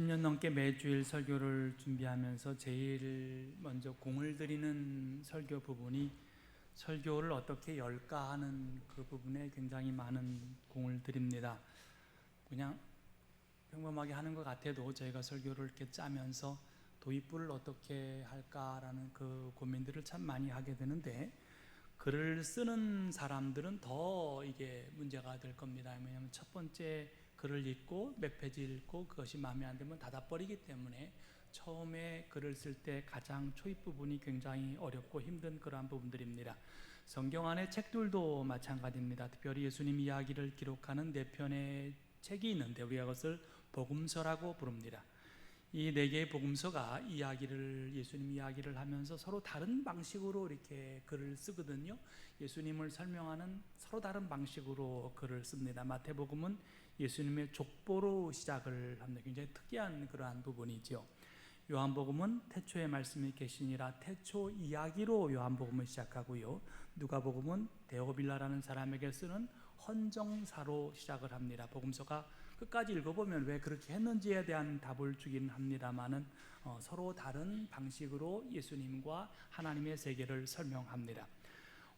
10년 넘게 매주일 설교를 준비하면서 제일 먼저 공을 들이는 설교 부분이 설교를 어떻게 열까 하는 그 부분에 굉장히 많은 공을 들입니다. 그냥 평범하게 하는 것 같아도 저희가 설교를 이렇게 짜면서 도입부를 어떻게 할까라는 그 고민들을 참 많이 하게 되는데, 글을 쓰는 사람들은 더 이게 문제가 될 겁니다. 왜냐하면 첫 번째 글을 읽고 몇 페이지 읽고 그것이 마음에 안 들면 닫아버리기 때문에 처음에 글을 쓸 때 가장 초입 부분이 굉장히 어렵고 힘든 그러한 부분들입니다. 성경 안에 책들도 마찬가지입니다. 특별히 예수님 이야기를 기록하는 4편의 책이 있는데 우리가 그것을 복음서라고 부릅니다. 이 4개의 복음서가 예수님 이야기를 하면서 서로 다른 방식으로 이렇게 글을 쓰거든요. 예수님을 설명하는 서로 다른 방식으로 글을 씁니다. 마태복음은 예수님의 족보로 시작을 합니다. 굉장히 특이한 그러한 부분이죠. 요한복음은 태초에 말씀이 계시니라 태초 이야기로 요한복음을 시작하고요. 누가복음은 데오빌라라는 사람에게 쓰는 헌정사로 시작을 합니다. 복음서가 끝까지 읽어보면 왜 그렇게 했는지에 대한 답을 주긴 합니다만은 서로 다른 방식으로 예수님과 하나님의 세계를 설명합니다.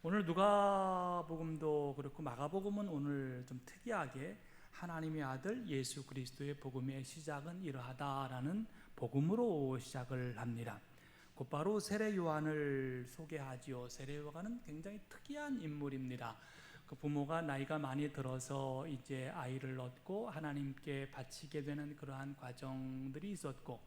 오늘 누가복음도 그렇고 마가복음은 오늘 좀 특이하게 하나님의 아들 예수 그리스도의 복음의 시작은 이러하다라는 복음으로 시작을 합니다. 곧바로 세례 요한을 소개하지요. 세례 요한은 굉장히 특이한 인물입니다. 그 부모가 나이가 많이 들어서 이제 아이를 얻고 하나님께 바치게 되는 그러한 과정들이 있었고,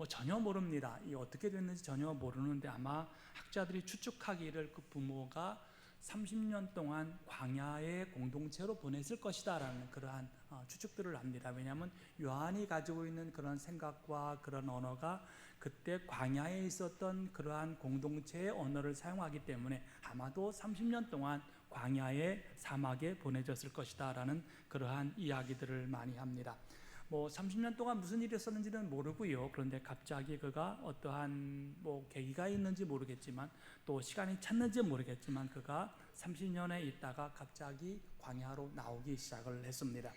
전혀 모릅니다. 이 어떻게 됐는지 전혀 모르는데 아마 학자들이 추측하기를 그 부모가 30년 동안 광야의 공동체로 보냈을 것이다 라는 그러한 추측들을 합니다. 왜냐하면 요한이 가지고 있는 그런 생각과 그런 언어가 그때 광야에 있었던 그러한 공동체의 언어를 사용하기 때문에 아마도 30년 동안 광야의 사막에 보내졌을 것이다 라는 그러한 이야기들을 많이 합니다. 30년 동안 무슨 일이 있었는지는 모르고요. 그런데 갑자기 그가 어떠한 계기가 있는지 모르겠지만 또 시간이 찼는지 모르겠지만 그가 30년에 있다가 갑자기 광야로 나오기 시작을 했습니다.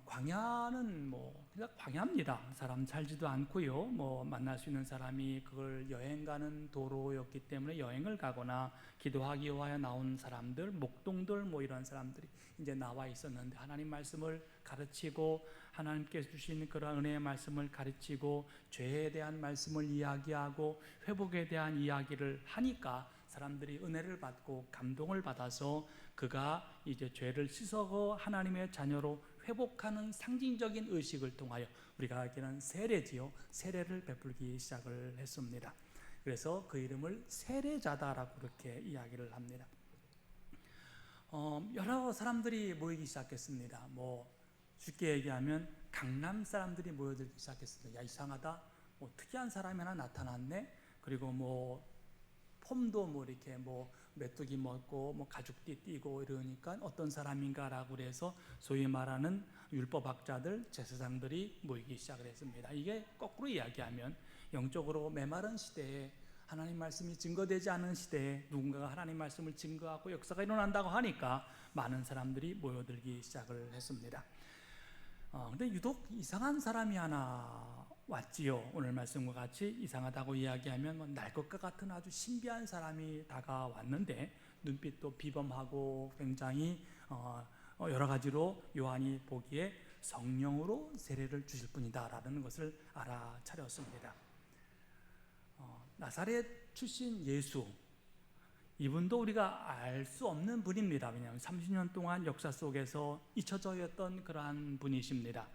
광야는 그냥 광야입니다. 사람 살지도 않고요. 만날 수 있는 사람이 그걸 여행 가는 도로였기 때문에 여행을 가거나 기도하기 위하여 나온 사람들, 목동들 이런 사람들이 이제 나와 있었는데 하나님 말씀을 가르치고 하나님께서 주신 그런 은혜의 말씀을 가르치고 죄에 대한 말씀을 이야기하고 회복에 대한 이야기를 하니까 사람들이 은혜를 받고 감동을 받아서 그가 이제 죄를 씻어서 하나님의 자녀로 회복하는 상징적인 의식을 통하여 우리가 알기는 세례지요. 세례를 베풀기 시작을 했습니다. 그래서 그 이름을 세례자다라고 그렇게 이야기를 합니다. 여러 사람들이 모이기 시작했습니다. 쉽게 얘기하면 강남 사람들이 모여들기 시작했습니다. 야, 이상하다. 특이한 사람이 하나 나타났네. 그리고 폼도 이렇게 메뚜기 먹고 가죽띠 띠고 이러니까 어떤 사람인가라고 그래서 소위 말하는 율법학자들, 제사장들이 모이기 시작을 했습니다. 이게 거꾸로 이야기하면 영적으로 메마른 시대에 하나님 말씀이 증거되지 않은 시대에 누군가가 하나님 말씀을 증거하고 역사가 일어난다고 하니까 많은 사람들이 모여들기 시작을 했습니다. 근데 유독 이상한 사람이 하나 왔지요. 오늘 말씀과 같이 이상하다고 이야기하면 날 것과 같은 아주 신비한 사람이 다가왔는데 눈빛도 비범하고 굉장히 여러 가지로 요한이 보기에 성령으로 세례를 주실 분이다 라는 것을 알아차렸습니다. 나사렛 출신 예수, 이분도 우리가 알 수 없는 분입니다. 왜냐하면 30년 동안 역사 속에서 잊혀져 있던 그러한 분이십니다.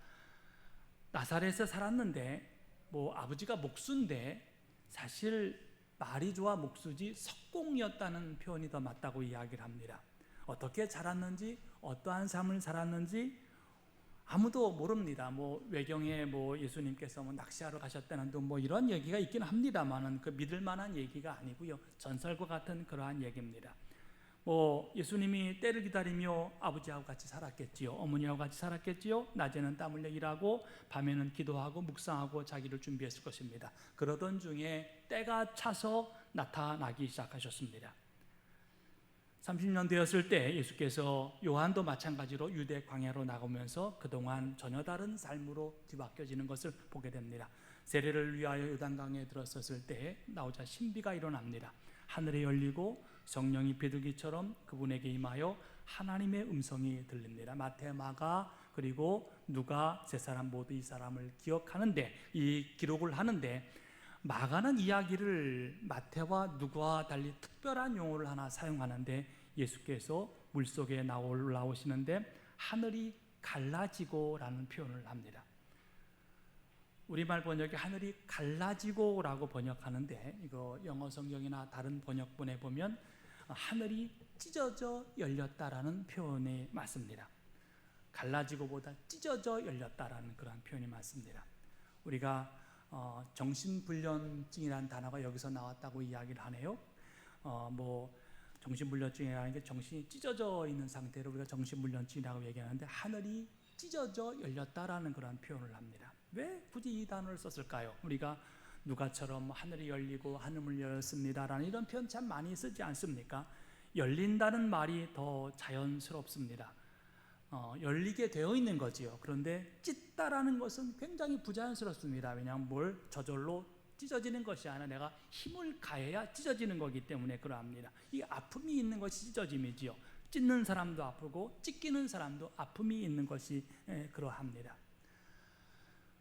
나사렛에 살았는데 아버지가 목수인데 사실 말이 좋아 목수지 석공이었다는 표현이 더 맞다고 이야기를 합니다. 어떻게 자랐는지 어떠한 삶을 살았는지 아무도 모릅니다. 외경에 예수님께서 낚시하러 가셨다는 등 이런 얘기가 있긴 합니다만은 그 믿을 만한 얘기가 아니고요. 전설과 같은 그러한 얘기입니다. 예수님이 때를 기다리며 아버지하고 같이 살았겠지요. 어머니하고 같이 살았겠지요. 낮에는 땀 흘려 일하고 밤에는 기도하고 묵상하고 자기를 준비했을 것입니다. 그러던 중에 때가 차서 나타나기 시작하셨습니다. 30년 되었을 때 예수께서 요한도 마찬가지로 유대 광야로 나가면서 그동안 전혀 다른 삶으로 뒤바뀌어지는 것을 보게 됩니다. 세례를 위하여 요단강에 들어섰을 때 나오자 신비가 일어납니다. 하늘이 열리고 성령이 비둘기처럼 그분에게 임하여 하나님의 음성이 들립니다. 마태, 마가 그리고 누가 세 사람 모두 이 사람을 기억하는데, 이 기록을 하는데, 마가는 이야기를 마태와 누가와 달리 특별한 용어를 하나 사용하는데, 예수께서 물속에 나오시는데 하늘이 갈라지고 라는 표현을 합니다. 우리말 번역에 하늘이 갈라지고 라고 번역하는데, 이거 영어 성경이나 다른 번역본에 보면 하늘이 찢어져 열렸다라는 표현이 맞습니다. 갈라지고보다 찢어져 열렸다라는 그런 표현이 맞습니다. 우리가 정신불면증이라는 단어가 여기서 나왔다고 이야기를 하네요. 정신불면증이라는 게 정신이 찢어져 있는 상태로 우리가 정신불면증이라고 얘기하는데, 하늘이 찢어져 열렸다라는 그런 표현을 합니다. 왜 굳이 이 단어를 썼을까요? 우리가 누가처럼 하늘이 열리고 하늘을 열었습니다라는 이런 표현 참 많이 쓰지 않습니까? 열린다는 말이 더 자연스럽습니다. 열리게 되어 있는 거지요. 그런데 찢다라는 것은 굉장히 부자연스럽습니다. 왜냐하면 뭘 저절로 찢어지는 것이 아니라 내가 힘을 가해야 찢어지는 거기 때문에 그러합니다. 이 아픔이 있는 것이 찢어짐이지요. 찢는 사람도 아프고 찢기는 사람도 아픔이 있는 것이 그러합니다.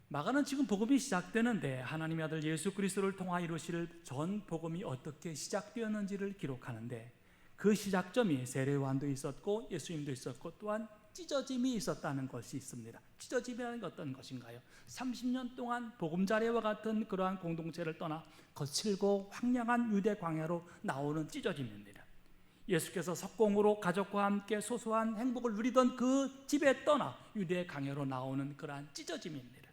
마가는 지금 복음이 시작되는데 하나님의 아들 예수 그리스도를 통하여 이루실 전 복음이 어떻게 시작되었는지를 기록하는데, 그 시작점이 세례 요한도 있었고 예수님도 있었고 또한 찢어짐이 있었다는 것이 있습니다. 찢어짐이라는 게 어떤 것인가요? 30년 동안 보금자리와 같은 그러한 공동체를 떠나 거칠고 황량한 유대 광야로 나오는 찢어짐입니다. 예수께서 석공으로 가족과 함께 소소한 행복을 누리던 그 집에 떠나 유대 광야로 나오는 그러한 찢어짐입니다.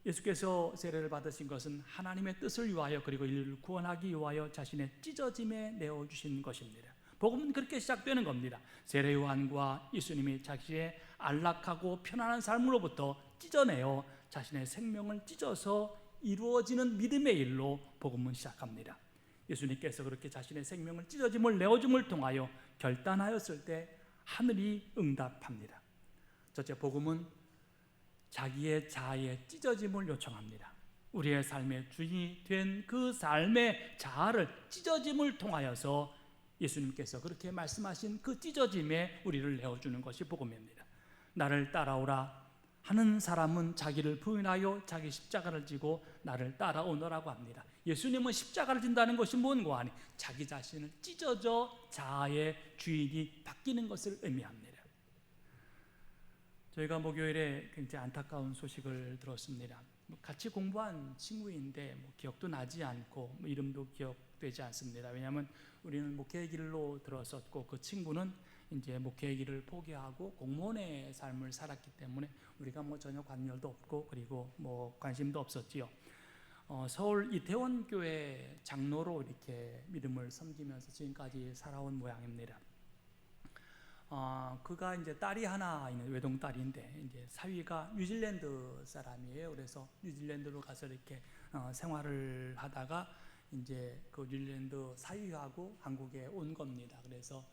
예수께서 세례를 받으신 것은 하나님의 뜻을 위하여 그리고 인류를 구원하기 위하여 자신의 찢어짐에 내어주신 것입니다. 복음은 그렇게 시작되는 겁니다. 세례 요한과 예수님이 자신의 안락하고 편안한 삶으로부터 찢어내어 자신의 생명을 찢어서 이루어지는 믿음의 일로 복음은 시작합니다. 예수님께서 그렇게 자신의 생명을 찢어짐을 내어줌을 통하여 결단하였을 때 하늘이 응답합니다. 첫째, 복음은 자기의 자아의 찢어짐을 요청합니다. 우리의 삶의 주인이 된 그 삶의 자아를 찢어짐을 통하여서 예수님께서 그렇게 말씀하신 그 찢어짐에 우리를 내어주는 것이 복음입니다. 나를 따라오라 하는 사람은 자기를 부인하여 자기 십자가를 지고 나를 따라오너라고 합니다. 예수님은 십자가를 진다는 것이 뭔가 아니, 자기 자신을 찢어져 자아의 주인이 바뀌는 것을 의미합니다. 저희가 목요일에 굉장히 안타까운 소식을 들었습니다. 같이 공부한 친구인데 기억도 나지 않고 이름도 기억되지 않습니다. 왜냐하면 우리는 목회의 길로 들었었고 그 친구는 이제 목회의 길을 포기하고 공무원의 삶을 살았기 때문에 우리가 전혀 관여도 없고 그리고 관심도 없었지요. 서울 이태원 교회 장로로 이렇게 믿음을 섬기면서 지금까지 살아온 모양입니다. 그가 이제 딸이 하나 있는 외동 딸인데 이제 사위가 뉴질랜드 사람이에요. 그래서 뉴질랜드로 가서 이렇게 생활을 하다가 이제 그 뉴질랜드 사위하고 한국에 온 겁니다. 그래서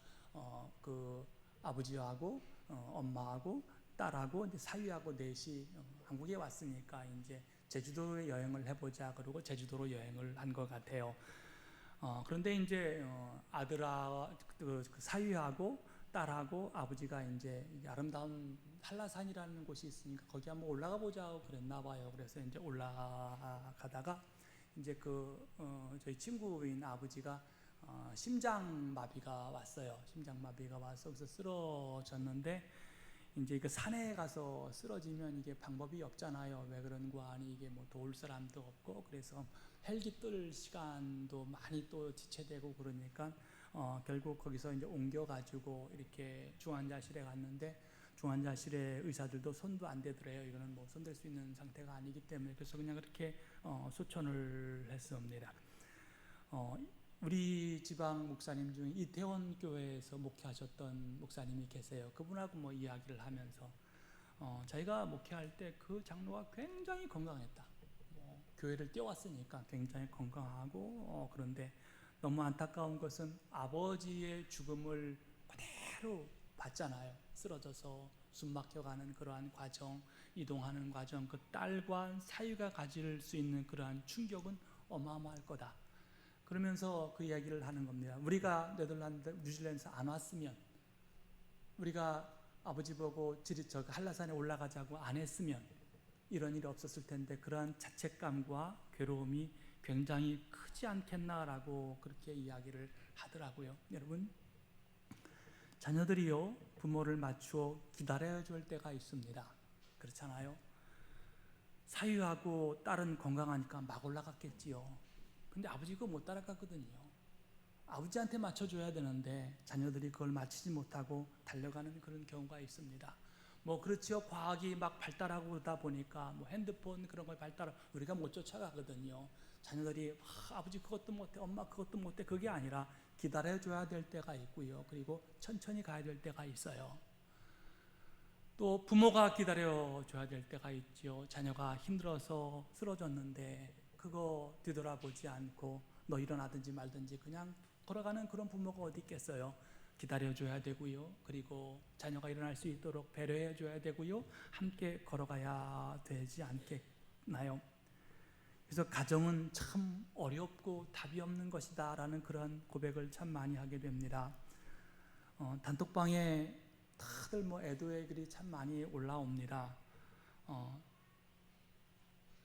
그 아버지하고 엄마하고 딸하고 이제 사위하고 넷이 한국에 왔으니까 이제 제주도에 여행을 해보자 그러고 제주도로 여행을 한 것 같아요. 그런데 이제 아들아 그 사위하고 딸하고 아버지가 이제 아름다운 한라산이라는 곳이 있으니까 거기 한번 올라가 보자고 그랬나 봐요. 그래서 이제 올라가다가 이제 저희 친구인 아버지가 심장마비가 왔어요. 심장마비가 와서 거기서 쓰러졌는데 이제 그 산에 가서 쓰러지면 이게 방법이 없잖아요. 왜 그런 거 아니 이게 도울 사람도 없고 그래서 헬기 뜰 시간도 많이 또 지체되고 그러니까 결국 거기서 이제 옮겨가지고 이렇게 중환자실에 갔는데 중환자실의 의사들도 손도 안 대더래요. 이거는 손댈 수 있는 상태가 아니기 때문에 그래서 그냥 그렇게 소천을 했습니다. 우리 지방 목사님 중에 이태원 교회에서 목회하셨던 목사님이 계세요. 그분하고 이야기를 하면서 자기가 목회할 때 그 장로가 굉장히 건강했다. 교회를 뛰어왔으니까 굉장히 건강하고 그런데 너무 안타까운 것은 아버지의 죽음을 그대로 봤잖아요. 쓰러져서 숨막혀가는 그러한 과정, 이동하는 과정, 그 딸과 사위가 가질 수 있는 그러한 충격은 어마어마할 거다. 그러면서 그 이야기를 하는 겁니다. 우리가 뉴질랜드에서 안 왔으면, 우리가 아버지 보고 한라산에 올라가자고 안 했으면 이런 일이 없었을 텐데 그러한 자책감과 괴로움이 굉장히 크지 않겠나라고 그렇게 이야기를 하더라고요. 여러분, 자녀들이요, 부모를 맞추어 기다려야 줄 때가 있습니다. 그렇잖아요. 사위하고 딸은 건강하니까 막 올라갔겠지요. 근데 아버지가 못 따라갔거든요. 아버지한테 맞춰줘야 되는데 자녀들이 그걸 맞추지 못하고 달려가는 그런 경우가 있습니다. 그렇죠. 과학이 막 발달하고 그러다 보니까 핸드폰 그런 걸 발달하고 우리가 못 쫓아가거든요. 자녀들이 아버지 그것도 못해, 엄마 그것도 못해, 그게 아니라 기다려줘야 될 때가 있고요. 그리고 천천히 가야 될 때가 있어요. 또 부모가 기다려줘야 될 때가 있죠. 자녀가 힘들어서 쓰러졌는데 그거 뒤돌아보지 않고 너 일어나든지 말든지 그냥 걸어가는 그런 부모가 어디 있겠어요. 기다려줘야 되고요. 그리고 자녀가 일어날 수 있도록 배려해줘야 되고요. 함께 걸어가야 되지 않겠나요? 그래서 가정은 참 어렵고 답이 없는 것이다 라는 그런 고백을 참 많이 하게 됩니다. 단톡방에 다들 애도의 글이 참 많이 올라옵니다.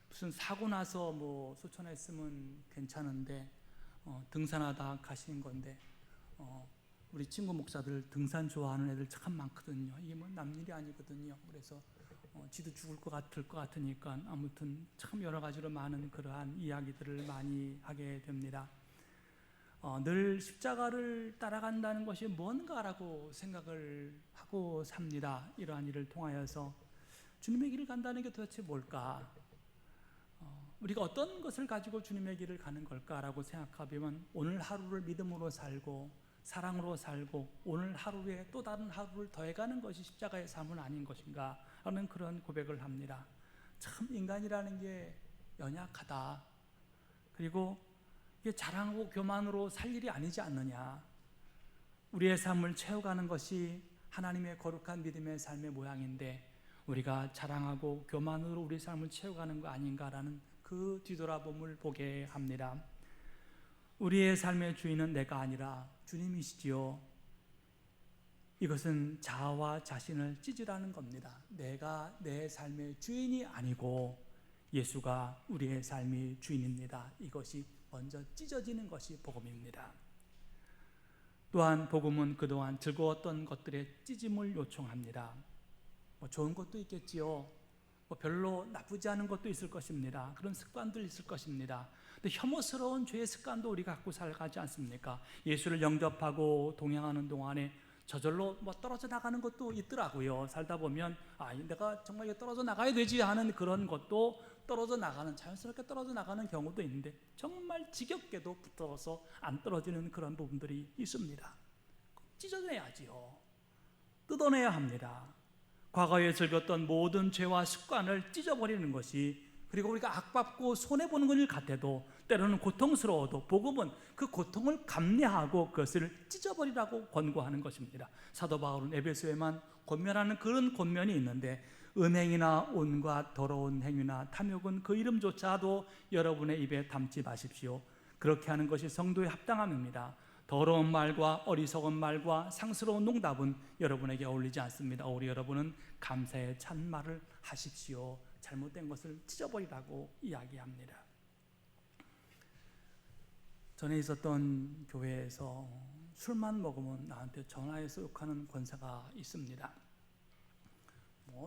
무슨 사고 나서 소천했으면 괜찮은데 등산하다 가신 건데 우리 친구 목사들 등산 좋아하는 애들 참 많거든요. 이게 남일이 아니거든요. 그래서 지도 죽을 것 같으니까 아무튼 참 여러 가지로 많은 그러한 이야기들을 많이 하게 됩니다. 늘 십자가를 따라간다는 것이 뭔가라고 생각을 하고 삽니다. 이러한 일을 통하여서 주님의 길을 간다는 게 도대체 뭘까? 우리가 어떤 것을 가지고 주님의 길을 가는 걸까라고 생각하면 오늘 하루를 믿음으로 살고 사랑으로 살고 오늘 하루에 또 다른 하루를 더해가는 것이 십자가의 삶은 아닌 것인가 하는 그런 고백을 합니다. 참 인간이라는 게 연약하다. 그리고 이게 자랑하고 교만으로 살 일이 아니지 않느냐. 우리의 삶을 채워가는 것이 하나님의 거룩한 믿음의 삶의 모양인데 우리가 자랑하고 교만으로 우리 삶을 채워가는 거 아닌가라는 그 뒤돌아봄을 보게 합니다. 우리의 삶의 주인은 내가 아니라 주님이시지요. 이것은 자아와 자신을 찢으라는 겁니다. 내가 내 삶의 주인이 아니고 예수가 우리의 삶의 주인입니다. 이것이 먼저 찢어지는 것이 복음입니다. 또한 복음은 그동안 즐거웠던 것들의 찢음을 요청합니다. 좋은 것도 있겠지요. 별로 나쁘지 않은 것도 있을 것입니다. 그런 습관도 있을 것입니다. 근데 혐오스러운 죄의 습관도 우리가 갖고 살아가지 않습니까? 예수를 영접하고 동행하는 동안에 저절로 떨어져 나가는 것도 있더라고요. 살다 보면 내가 정말 떨어져 나가야 되지 하는 그런 것도 자연스럽게 떨어져 나가는 경우도 있는데 정말 지겹게도 붙어서 안 떨어지는 그런 부분들이 있습니다. 찢어내야지요. 뜯어내야 합니다. 과거에 즐겼던 모든 죄와 습관을 찢어버리는 것이, 그리고 우리가 악받고 손해보는 것 같아도 때로는 고통스러워도 복음은 그 고통을 감내하고 그것을 찢어버리라고 권고하는 것입니다. 사도 바울은 에베소에만 권면하는 그런 권면이 있는데 음행이나 온갖 더러운 행위나 탐욕은 그 이름조차도 여러분의 입에 담지 마십시오. 그렇게 하는 것이 성도의 합당함입니다. 더러운 말과 어리석은 말과 상스러운 농담은 여러분에게 어울리지 않습니다. 오히려 여러분은 감사의 찬말을 하십시오. 잘못된 것을 찢어버리라고 이야기합니다. 전에 있었던 교회에서 술만 먹으면 나한테 전화해서 욕하는 권사가 있습니다.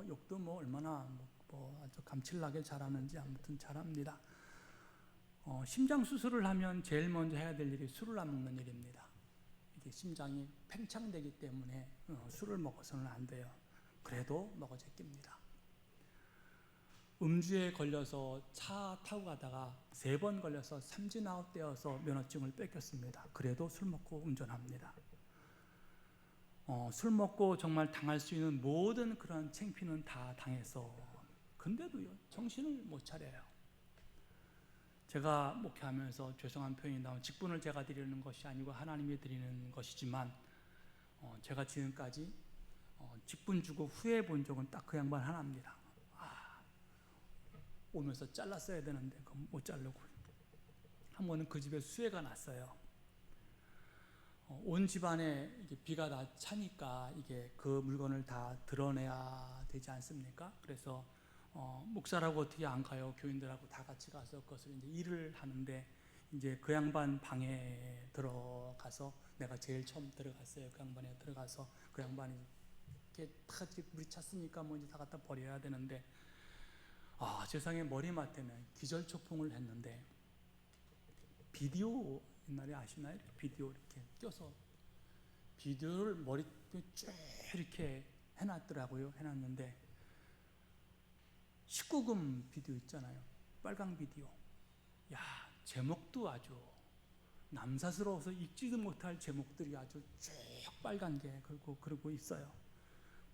욕도 얼마나 아주 감칠나게 잘하는지 아무튼 잘합니다. 심장 수술을 하면 제일 먼저 해야 될 일이 술을 안 먹는 일입니다. 이게 심장이 팽창되기 때문에 술을 먹어서는 안 돼요. 그래도 먹어 제낍니다. 음주에 걸려서 차 타고 가다가 3번 걸려서 삼진아웃 되어서 면허증을 뺏겼습니다. 그래도 술 먹고 운전합니다. 술 먹고 정말 당할 수 있는 모든 그런 창피는 다 당해서 근데도요 정신을 못 차려요. 제가 목회하면서 죄송한 표현이 나오면 직분을 제가 드리는 것이 아니고 하나님이 드리는 것이지만 제가 지금까지 직분 주고 후회해 본 적은 딱 그 양반 하나입니다. 오면서 잘랐어야 되는데 못 자르고 한 번은 그 집에 수해가 났어요. 온 집안에 이게 비가 다 차니까 이게 그 물건을 다 드러내야 되지 않습니까? 그래서 목사라고 어떻게 안 가요? 교인들하고 다 같이 가서 그것을 이제 일을 하는데 이제 그 양반 방에 들어가서 내가 제일 처음 들어갔어요. 그 양반에 들어가서 그 양반이 이렇게 다 물이 찼으니까 뭐 이제 다 갖다 버려야 되는데 세상에 머리맡에는 기절초풍을 했는데 비디오 옛날에 아시나요? 비디오 이렇게 껴서 비디오를 머리 쭉 이렇게 해놨더라고요. 해놨는데 19금 비디오 있잖아요. 빨강 비디오. 야, 제목도 아주 남사스러워서 읽지도 못할 제목들이 아주 쭉 빨간 게 그러고 있어요.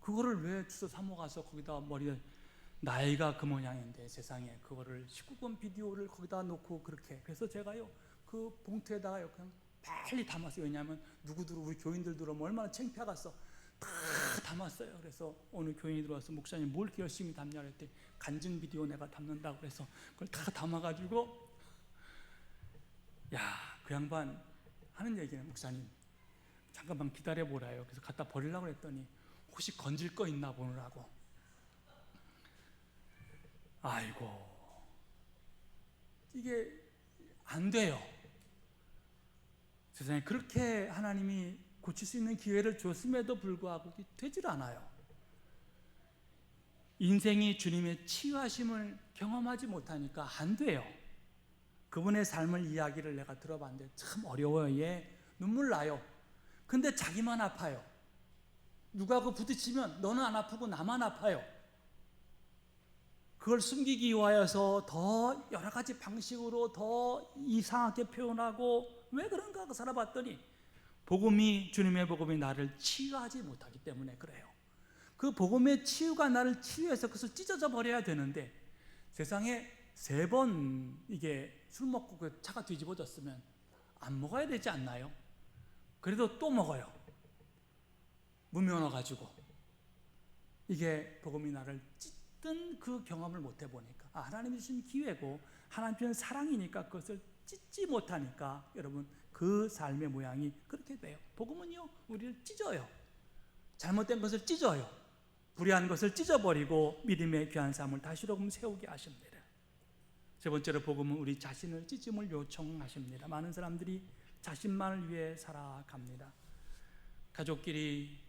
그거를 왜 주워 삼아가서 거기다 머리에 나이가 그 모양인데 세상에 그거를 19금 비디오를 거기다 놓고 그렇게 그래서 제가요 그 봉투에다가요 그냥 빨리 담았어요. 왜냐하면 누구들 우리 교인들 들어오면 얼마나 창피하겠어. 다 담았어요. 그래서 어느 교인이 들어와서 목사님 뭘 이렇게 열심히 담냐 그랬더니 간증 비디오 내가 담는다고 그래서 그걸 다 담아가지고 그 양반 하는 얘기는 목사님 잠깐만 기다려보라요. 그래서 갖다 버리려고 그랬더니 혹시 건질 거 있나 보느라고. 아이고 이게 안 돼요. 세상에 그렇게 하나님이 고칠 수 있는 기회를 줬음에도 불구하고 되질 않아요. 인생이 주님의 치유하심을 경험하지 못하니까 안 돼요. 그분의 삶을 이야기를 내가 들어봤는데 참 어려워요. 얘 눈물 나요. 근데 자기만 아파요. 누가 그 부딪히면 너는 안 아프고 나만 아파요. 그걸 숨기기 위하여서 더 여러 가지 방식으로 더 이상하게 표현하고 왜 그런가 그 살아봤더니 주님의 복음이 나를 치유하지 못하기 때문에 그래요. 그 복음의 치유가 나를 치유해서 그것을 찢어져 버려야 되는데 세상에 3번 이게 술 먹고 그 차가 뒤집어졌으면 안 먹어야 되지 않나요? 그래도 또 먹어요. 무면허가지고 이게 복음이 나를 찢든 그 경험을 못 해보니까 하나님이 주신 기회고 하나님 주신 사랑이니까 그것을 찢지 못하니까 여러분 그 삶의 모양이 그렇게 돼요. 복음은요 우리를 찢어요. 잘못된 것을 찢어요. 불의한 것을 찢어버리고 믿음의 귀한 삶을 다시로 세우게 하십니다. 세 번째로 복음은 우리 자신을 찢음을 요청하십니다. 많은 사람들이 자신만을 위해 살아갑니다. 가족끼리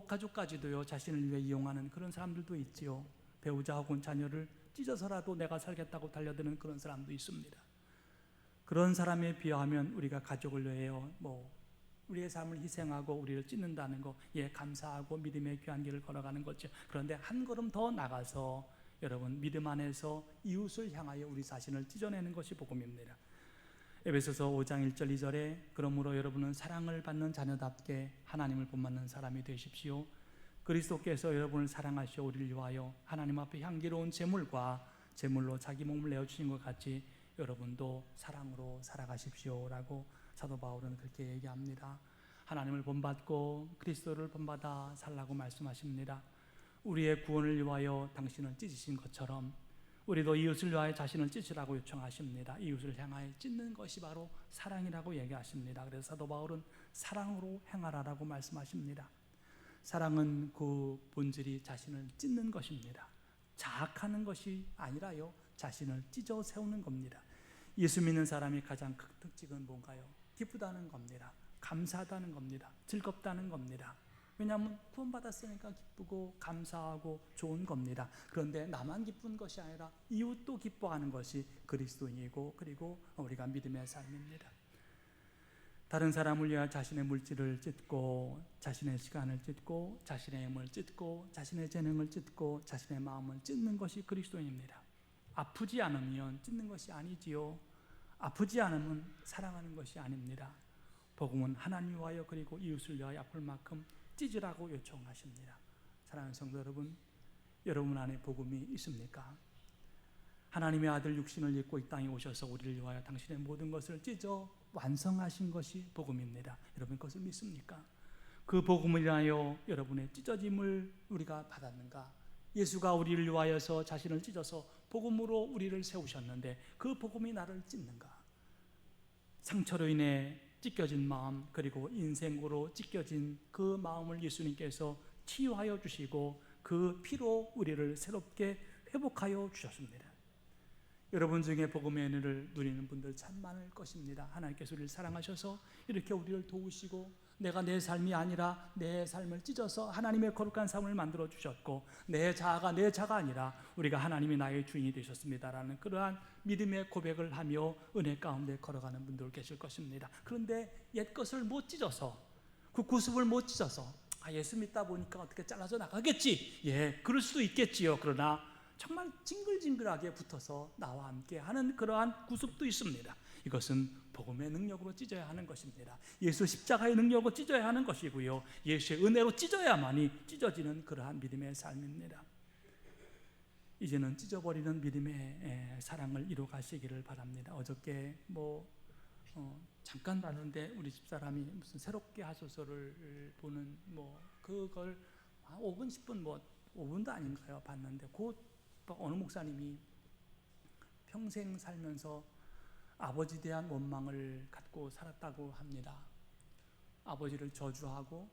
가족까지도요 자신을 위해 이용하는 그런 사람들도 있지요. 배우자 혹은 자녀를 찢어서라도 내가 살겠다고 달려드는 그런 사람도 있습니다. 그런 사람에 비하면 우리가 가족을 위하여 우리의 삶을 희생하고 우리를 찢는다는 거 감사하고 믿음의 귀한 길을 걸어가는 거죠. 그런데 한 걸음 더 나가서 여러분 믿음 안에서 이웃을 향하여 우리 자신을 찢어내는 것이 복음입니다. 에베소서 5장 1절 2절에 그러므로 여러분은 사랑을 받는 자녀답게 하나님을 본받는 사람이 되십시오. 그리스도께서 여러분을 사랑하시어 우리를 위하여 하나님 앞에 향기로운 제물로 자기 몸을 내어주신 것 같이 여러분도 사랑으로 살아가십시오 라고 사도 바울은 그렇게 얘기합니다. 하나님을 본받고 그리스도를 본받아 살라고 말씀하십니다. 우리의 구원을 위하여 당신을 찢으신 것처럼 우리도 이웃을 위하여 자신을 찢으라고 요청하십니다. 이웃을 향하여 찢는 것이 바로 사랑이라고 얘기하십니다. 그래서 사도 바울은 사랑으로 행하라라고 말씀하십니다. 사랑은 그 본질이 자신을 찢는 것입니다. 자학하는 것이 아니라요 자신을 찢어 세우는 겁니다. 예수 믿는 사람이 가장 큰 특징은 뭔가요? 기쁘다는 겁니다. 감사하다는 겁니다. 즐겁다는 겁니다. 왜냐하면 구원받았으니까 기쁘고 감사하고 좋은 겁니다. 그런데 나만 기쁜 것이 아니라 이웃도 기뻐하는 것이 그리스도인이고 그리고 우리가 믿음의 삶입니다. 다른 사람을 위하여 자신의 물질을 찢고 자신의 시간을 찢고 자신의 힘을 찢고 자신의 재능을 찢고 자신의 마음을 찢는 것이 그리스도인입니다. 아프지 않으면 찢는 것이 아니지요. 아프지 않으면 사랑하는 것이 아닙니다. 복음은 하나님 위하여 그리고 이웃을 위하여 아플 만큼 찢으라고 요청하십니다. 사랑하는 성도 여러분, 여러분 안에 복음이 있습니까? 하나님의 아들 육신을 입고 이 땅에 오셔서 우리를 위하여 당신의 모든 것을 찢어 완성하신 것이 복음입니다. 여러분 그것을 믿습니까? 그 복음을 인하여 여러분의 찢어짐을 우리가 받았는가? 예수가 우리를 위하여서 자신을 찢어서 복음으로 우리를 세우셨는데 그 복음이 나를 찢는가? 상처로 인해 찢겨진 마음, 그리고 인생으로 찢겨진 그 마음을 예수님께서 치유하여 주시고 그 피로 우리를 새롭게 회복하여 주셨습니다. 여러분 중에 복음의 은혜를 누리는 분들 참 많을 것입니다. 하나님께서 우리를 사랑하셔서 이렇게 우리를 도우시고 내가 내 삶이 아니라 내 삶을 찢어서 하나님의 거룩한 삶을 만들어 주셨고 내 자아가 내 자가 아니라 우리가 하나님이 나의 주인이 되셨습니다라는 그러한 믿음의 고백을 하며 은혜 가운데 걸어가는 분들 계실 것입니다. 그런데 옛 것을 못 찢어서 그 구습을 못 찢어서 예수 믿다 보니까 어떻게 잘라져 나가겠지. 예, 그럴 수도 있겠지요. 그러나 정말 징글징글하게 붙어서 나와 함께 하는 그러한 구습도 있습니다. 이것은 복음의 능력으로 찢어야 하는 것입니다. 예수 십자가의 능력으로 찢어야 하는 것이고요. 예수의 은혜로 찢어야만이 찢어지는 그러한 믿음의 삶입니다. 이제는 찢어버리는 믿음의 사랑을 이루가시기를 바랍니다. 어저께 잠깐 봤는데 우리 집사람이 무슨 새롭게 하소서를 보는 그걸 5분 10분 5분도 아닌가요? 봤는데 어느 목사님이 평생 살면서 아버지에 대한 원망을 갖고 살았다고 합니다. 아버지를 저주하고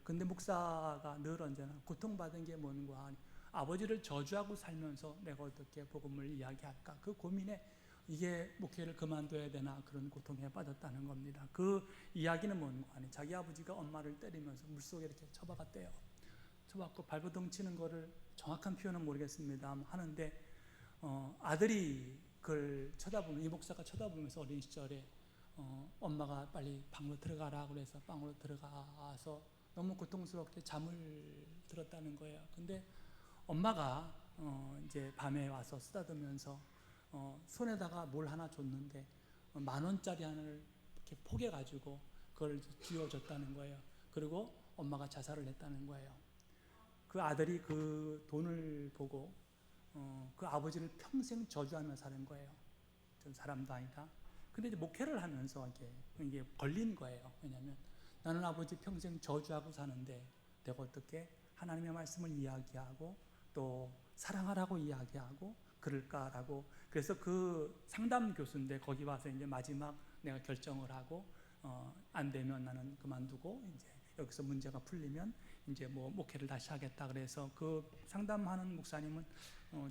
근데 목사가 늘 언제나 고통받은 게 뭔가 아버지를 저주하고 살면서 내가 어떻게 복음을 이야기할까 그 고민에 이게 목회를 그만둬야 되나 그런 고통에 빠졌다는 겁니다. 그 이야기는 뭔가 자기 아버지가 엄마를 때리면서 물속에 이렇게 쳐박았대요. 쳐박고 발버둥 치는 거를 정확한 표현은 모르겠습니다. 하는데 아들이 그걸 이 목사가 쳐다보면서 어린 시절에 엄마가 빨리 방으로 들어가라 그래서 방으로 들어가서 너무 고통스럽게 잠을 들었다는 거예요. 근데 엄마가 이제 밤에 와서 쓰다듬으면서 손에다가 뭘 하나 줬는데 10,000원짜리 하나를 이렇게 포개가지고 그걸 쥐어줬다는 거예요. 그리고 엄마가 자살을 했다는 거예요. 그 아들이 그 돈을 보고 그 아버지를 평생 저주하며 사는 거예요. 전 사람도 아니다. 근데 이제 목회를 하면서 이게 걸린 거예요. 왜냐하면 나는 아버지 평생 저주하고 사는데 내가 어떻게 하나님의 말씀을 이야기하고 또 사랑하라고 이야기하고 그럴까라고. 그래서 그 상담 교수인데 거기 와서 이제 마지막 내가 결정을 하고 안 되면 나는 그만두고 이제 여기서 문제가 풀리면 이제 목회를 다시 하겠다. 그래서 그 상담하는 목사님은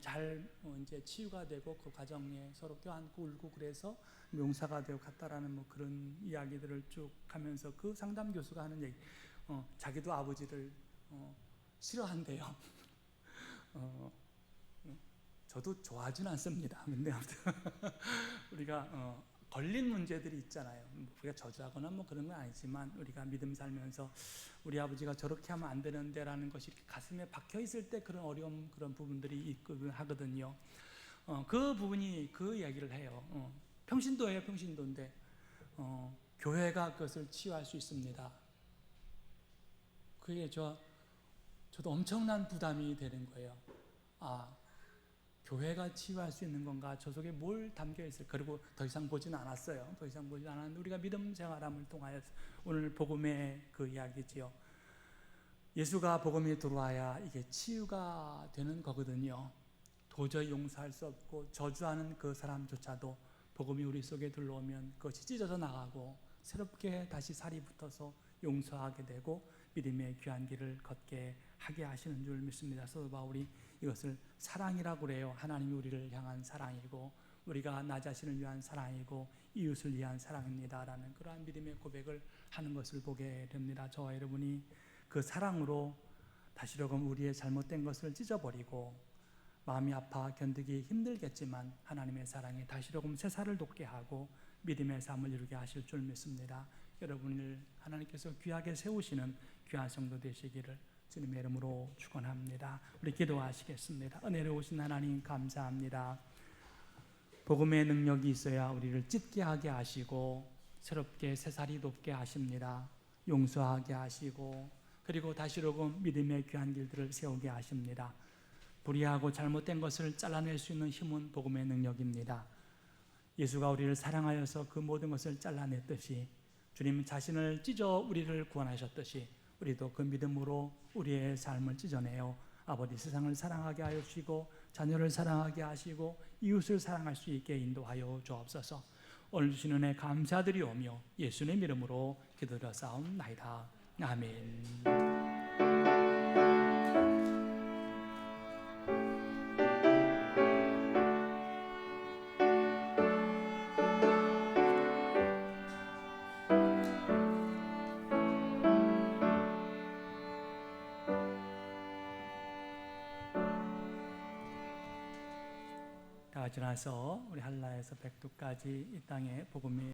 잘 이제 치유가 되고 그 과정에 서로 껴안고 울고 그래서 용사가 되어 갔다라는 그런 이야기들을 쭉 하면서 그 상담 교수가 하는 얘기, 자기도 아버지를 싫어한대요. 저도 좋아하지는 않습니다. 근데 아무튼 우리가 걸린 문제들이 있잖아요. 우리가 저주하거나 그런 건 아니지만 우리가 믿음 살면서 우리 아버지가 저렇게 하면 안 되는데라는 것이 이렇게 가슴에 박혀 있을 때 그런 어려움 그런 부분들이 있거든 하거든요. 그 부분이 그 이야기를 해요. 평신도예요, 평신도인데 교회가 그것을 치유할 수 있습니다. 그게 저도 엄청난 부담이 되는 거예요. 교회가 치유할 수 있는 건가? 저 속에 뭘 담겨 있을까? 그리고 더 이상 보지는 않았어요. 더 이상 보지 않았는데 우리가 믿음 생활함을 통하여 오늘 복음의 그 이야기지요. 예수가 복음이 들어와야 이게 치유가 되는 거거든요. 도저히 용서할 수 없고 저주하는 그 사람조차도 복음이 우리 속에 들어오면 그것이 찢어져 나가고 새롭게 다시 살이 붙어서 용서하게 되고 믿음의 귀한 길을 걷게 하게 하시는 줄 믿습니다. 사도 바울이 이것을 사랑이라고 그래요. 하나님이 우리를 향한 사랑이고 우리가 나 자신을 위한 사랑이고 이웃을 위한 사랑입니다 라는 그러한 믿음의 고백을 하는 것을 보게 됩니다. 저와 여러분이 그 사랑으로 다시금 우리의 잘못된 것을 찢어버리고 마음이 아파 견디기 힘들겠지만 하나님의 사랑이 다시금 새살을 돋게 하고 믿음의 삶을 이루게 하실 줄 믿습니다. 여러분을 하나님께서 귀하게 세우시는 귀한 성도 되시기를 주님의 이름으로 축원합니다. 우리 기도하시겠습니다. 은혜로우신 하나님 감사합니다. 복음의 능력이 있어야 우리를 찢게 하게 하시고 새롭게 새살이 돋게 하십니다. 용서하게 하시고 그리고 다시금 믿음의 귀한 길들을 세우게 하십니다. 불의하고 잘못된 것을 잘라낼 수 있는 힘은 복음의 능력입니다. 예수가 우리를 사랑하여서 그 모든 것을 잘라냈듯이 주님 자신을 찢어 우리를 구원하셨듯이 우리도 그 믿음으로 우리의 삶을 찢어내어 아버지 세상을 사랑하게 하여 주시고 자녀를 사랑하게 하시고 이웃을 사랑할 수 있게 인도하여 주옵소서. 오늘 주신 은혜 감사드리오며 예수님 이름으로 기도드렸사옵나이다. 아멘. 다 지나서 우리 한라에서 백두까지 이 땅에 복음이